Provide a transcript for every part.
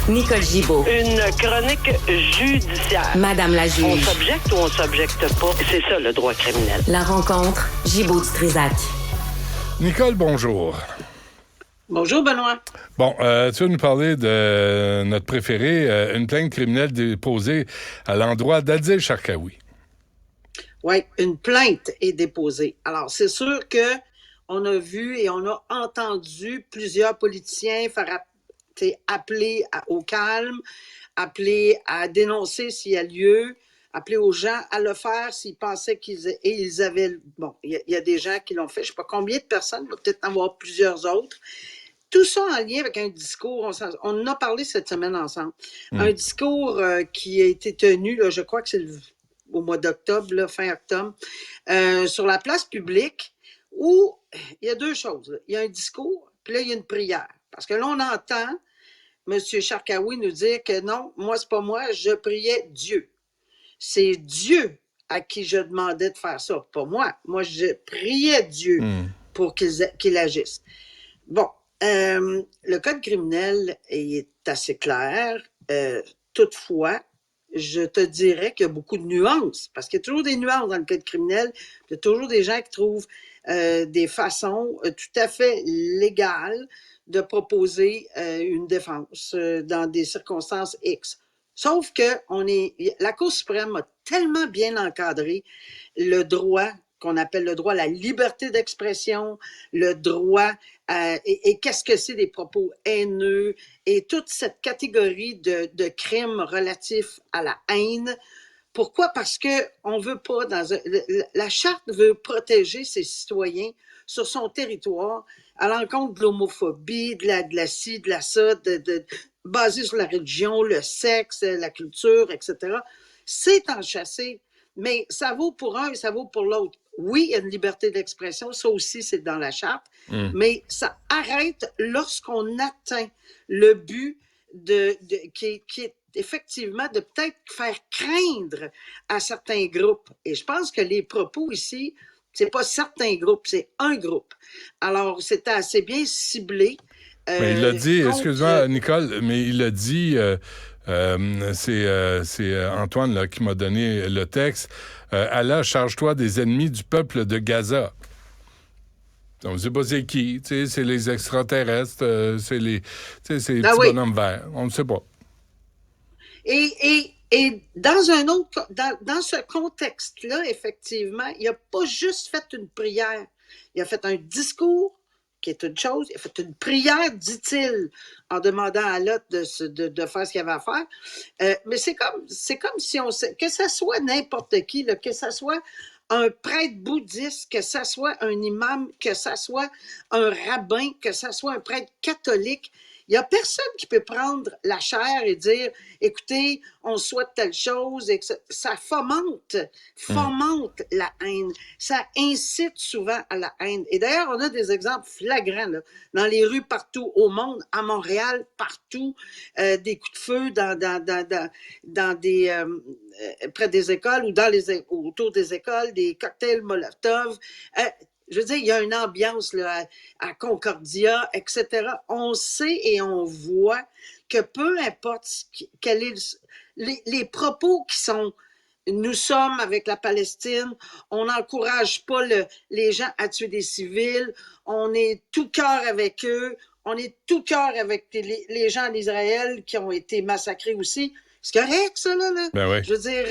Nicole Gibaud. Une chronique judiciaire. Madame la juge. On s'objecte ou on s'objecte pas. C'est ça, le droit criminel. La rencontre, Gibaud-Strisac. Nicole, bonjour. Bonjour, Benoît. Bon, tu vas nous parler de notre préféré, une plainte criminelle déposée à l'endroit d'Adil Sharkawi. Oui, une plainte est déposée. Alors, c'est sûr que on a vu et on a entendu plusieurs politiciens faire appeler au calme, appeler à dénoncer s'il y a lieu, appeler aux gens à le faire s'ils pensaient ils avaient... Bon, il y a des gens qui l'ont fait. Je ne sais pas combien de personnes, il va peut-être en avoir plusieurs autres. Tout ça en lien avec un discours, on en a parlé cette semaine ensemble. Un discours qui a été tenu, là, je crois que c'est au mois d'octobre, là, fin octobre, sur la place publique, où il y a deux choses. Là. Il y a un discours, puis là, il y a une prière. Parce que là, on entend M. Sharkawi nous dire que non, moi, c'est pas moi, je priais Dieu. C'est Dieu à qui je demandais de faire ça, pas moi. Moi, je priais Dieu pour qu'il agisse. Bon, le code criminel est assez clair. Toutefois, je te dirais qu'il y a beaucoup de nuances, parce qu'il y a toujours des nuances dans le code criminel. Il y a toujours des gens qui trouvent des façons tout à fait légales de proposer une défense dans des circonstances X. Sauf que la Cour suprême a tellement bien encadré le droit qu'on appelle le droit à la liberté d'expression, le droit et qu'est-ce que c'est des propos haineux et toute cette catégorie de crimes relatifs à la haine. Pourquoi? Parce que on veut pas la charte veut protéger ses citoyens sur son territoire à l'encontre de l'homophobie, de la ci, de la ça, basée sur la religion, le sexe, la culture, etc. C'est enchâssé, mais ça vaut pour un et ça vaut pour l'autre. Oui, il y a une liberté d'expression, ça aussi c'est dans la charte, mais ça arrête lorsqu'on atteint le but qui est effectivement de peut-être faire craindre à certains groupes. Et je pense que les propos ici, c'est pas certains groupes, c'est un groupe. Alors, c'était assez bien ciblé. Mais il l'a dit, excuse-moi, Nicole, mais il l'a dit, c'est Antoine là, qui m'a donné le texte. Allah, charge-toi des ennemis du peuple de Gaza. On ne sait pas c'est qui, c'est les extraterrestres, c'est les petits bonhommes verts, on ne sait pas. Et dans un autre, dans ce contexte-là, effectivement, il n'a pas juste fait une prière. Il a fait un discours, qui est une chose. Il a fait une prière, dit-il, en demandant à Lot de faire ce qu'il avait à faire. Mais c'est comme si que ça soit n'importe qui, là, que ça soit un prêtre bouddhiste, que ça soit un imam, que ça soit un rabbin, que ça soit un prêtre catholique. Il n'y a personne qui peut prendre la chair et dire, écoutez, on souhaite telle chose, et que ça fomente la haine. Ça incite souvent à la haine. Et d'ailleurs, on a des exemples flagrants là, dans les rues partout au monde, à Montréal, partout, des coups de feu dans des près des écoles ou autour des écoles, des cocktails Molotov. Je veux dire, il y a une ambiance là, à Concordia, etc. On sait et on voit que peu importe quel est les propos qui sont « nous sommes avec la Palestine », on n'encourage pas les gens à tuer des civils, on est tout cœur avec eux, on est tout cœur avec les gens d'Israël qui ont été massacrés aussi. C'est correct, ça, là. Ben oui. Je veux dire,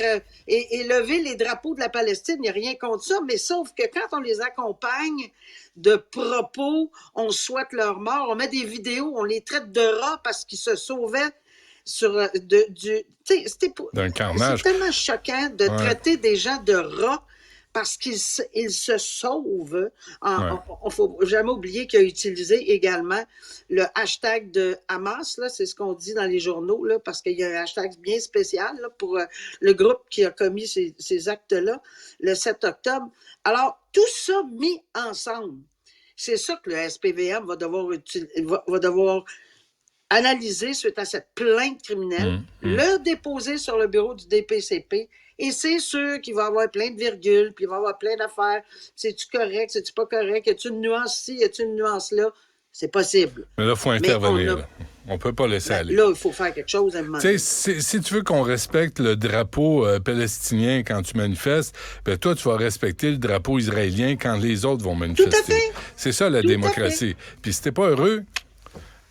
et lever les drapeaux de la Palestine, il n'y a rien contre ça, mais sauf que quand on les accompagne de propos, on souhaite leur mort, on met des vidéos, on les traite de rats parce qu'ils se sauvaient d'un carnage. C'est tellement choquant de traiter des gens de rats parce qu'ils se sauvent. Il ne faut jamais oublier qu'il a utilisé également le hashtag de Hamas, là, c'est ce qu'on dit dans les journaux, là, parce qu'il y a un hashtag bien spécial là, pour le groupe qui a commis ces actes-là, le 7 octobre. Alors, tout ça mis ensemble, c'est ça que le SPVM va devoir analyser suite à cette plainte criminelle, le déposer sur le bureau du DPCP. Et c'est sûr qu'il va y avoir plein de virgules, puis il va y avoir plein d'affaires. C'est-tu correct? C'est-tu pas correct? Y a-tu une nuance ici? Y a-tu une nuance là? C'est possible. Mais là, il faut intervenir. On peut pas laisser aller. Là, il faut faire quelque chose à un moment Tu donné. sais, si tu veux qu'on respecte le drapeau palestinien quand tu manifestes, ben toi, tu vas respecter le drapeau israélien quand les autres vont manifester. Tout à fait. C'est ça, la Tout à démocratie. Puis si t'es pas heureux,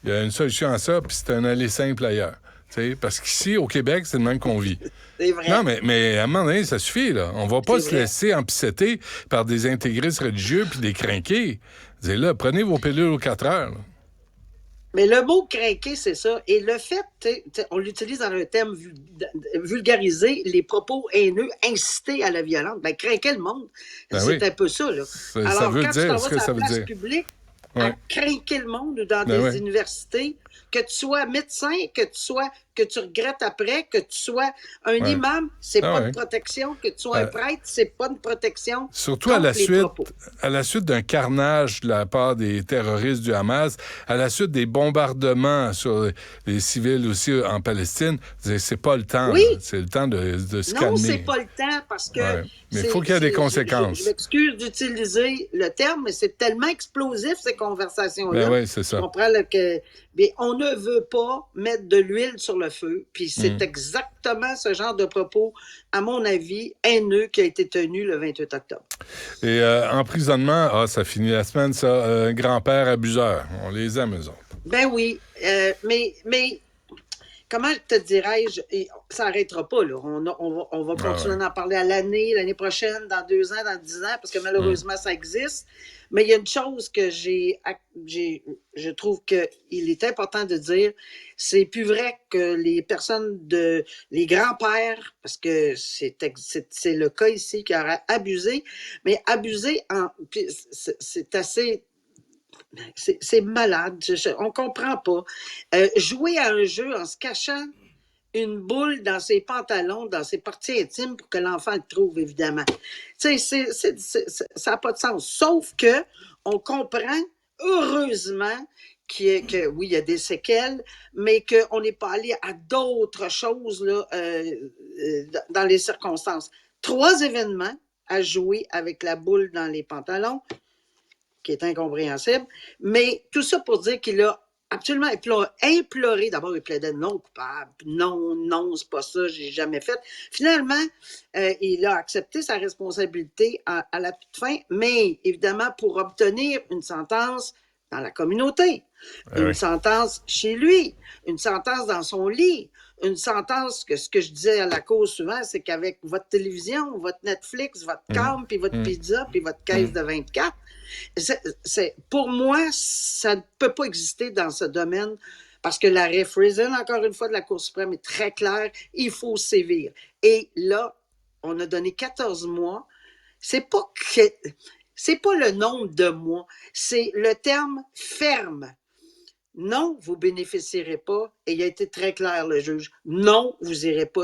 il y a une solution à ça, puis c'est un aller simple ailleurs. Tu sais, parce qu'ici, au Québec, c'est le même qu'on vit. C'est vrai. Non, mais à un moment donné, ça suffit, là. On va pas C'est se vrai. laisser empiceter par des intégristes religieux puis des crinqués. Dis là, prenez vos pilules aux 4 heures, là. Mais le mot craquer, c'est ça. Et le fait, on l'utilise dans un terme vulgarisé, les propos haineux, inciter à la violence. Ben, craquer le monde, Ben c'est oui. un peu ça, là. Ça Alors, veut quand dire tu t'en ce vas que sur ça la veut place dire. publique, Ouais. à craquer le monde dans Ben des ouais. universités, que tu sois médecin, que tu regrettes après, que tu sois un Ouais. imam, c'est Ah pas ouais. de protection, que tu sois un prêtre, c'est pas de protection. Surtout contre les propos. à la suite d'un carnage de la part des terroristes du Hamas, à la suite des bombardements sur les civils aussi en Palestine, c'est pas le temps. Oui. Là. C'est le temps de se Non, calmer. c'est pas le temps parce que. Ouais. Mais il c'est- faut qu'il y ait des c'est- conséquences. Je m'excuse d'utiliser le terme, mais c'est tellement explosif, ces conversations-là. Ben oui, c'est ça. On comprend là, que. Mais on ne veut pas mettre de l'huile sur le feu. Puis c'est exactement ce genre de propos, à mon avis, haineux qui a été tenu le 28 octobre. Et emprisonnement, ça finit la semaine, ça. Un grand-père abuseur. On les aime, eux autres. Ben oui, mais comment te dirais-je, et ça n'arrêtera pas, là. On va continuer ouais. d'en parler à l'année prochaine, dans 2 ans, dans 10 ans, parce que malheureusement, ça existe. Mais il y a une chose que je trouve qu'il est important de dire, c'est plus vrai que les personnes les grands-pères, parce que c'est le cas ici qui aura abusé, mais abusé puis c'est assez. C'est malade, on comprend pas. Jouer à un jeu en se cachant une boule dans ses pantalons, dans ses parties intimes pour que l'enfant le trouve, évidemment. Tu sais, ça n'a pas de sens. Sauf que on comprend, heureusement, que oui, il y a des séquelles, mais qu'on n'est pas allé à d'autres choses là, dans les circonstances. 3 événements à jouer avec la boule dans les pantalons, qui est incompréhensible, mais tout ça pour dire qu'il a absolument imploré, d'abord il plaidait non coupable, non, c'est pas ça, j'ai jamais fait. Finalement, il a accepté sa responsabilité à la toute fin, mais évidemment pour obtenir une sentence dans la communauté, une sentence chez lui, une sentence dans son lit, une sentence que ce que je disais à la cause souvent, c'est qu'avec votre télévision, votre Netflix, votre câble, puis votre pizza, puis votre caisse de 24, pour moi, ça ne peut pas exister dans ce domaine parce que l'arrêt Friesen, encore une fois, de la Cour suprême est très clair, il faut sévir. Et là, on a donné 14 mois. C'est pas le nombre de mois, c'est le terme ferme. Non, vous ne bénéficierez pas, et il a été très clair, le juge. Non, vous n'irez pas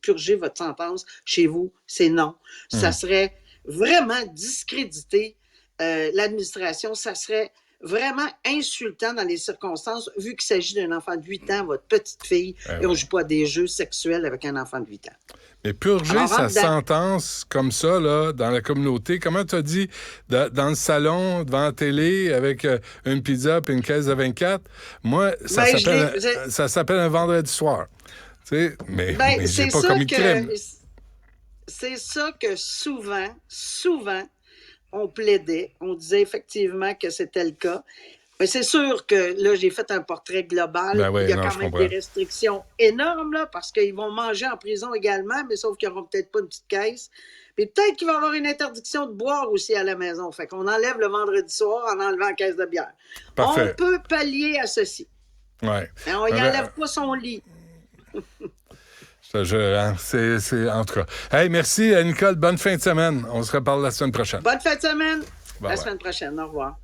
purger votre sentence chez vous, c'est non. Ça serait vraiment discréditer l'administration, ça serait vraiment insultant dans les circonstances, vu qu'il s'agit d'un enfant de 8 ans, votre petite fille, et on ne joue pas à des jeux sexuels avec un enfant de 8 ans. Mais purger Alors, sa sentence comme ça, là, dans la communauté, comment tu as dit, dans le salon, devant la télé, avec une pizza et une caisse de 24, moi, ça s'appelle un vendredi soir. Tu sais, mais j'ai pas commis de crime. C'est ça que souvent, on plaidait. On disait effectivement que c'était le cas. Mais c'est sûr que là, j'ai fait un portrait global. Ben oui, il y a quand même des restrictions énormes, là, parce qu'ils vont manger en prison également, mais sauf qu'ils n'auront peut-être pas une petite caisse. Puis peut-être qu'il va y avoir une interdiction de boire aussi à la maison. Fait qu'on enlève le vendredi soir en enlevant la caisse de bière. Parfait. On peut pallier à ceci. Ouais. Mais on n'enlève pas son lit. C'est en tout cas. Hey, merci, Nicole. Bonne fin de semaine. On se reparle la semaine prochaine. Bonne fin de semaine. Bye. Semaine prochaine. Au revoir.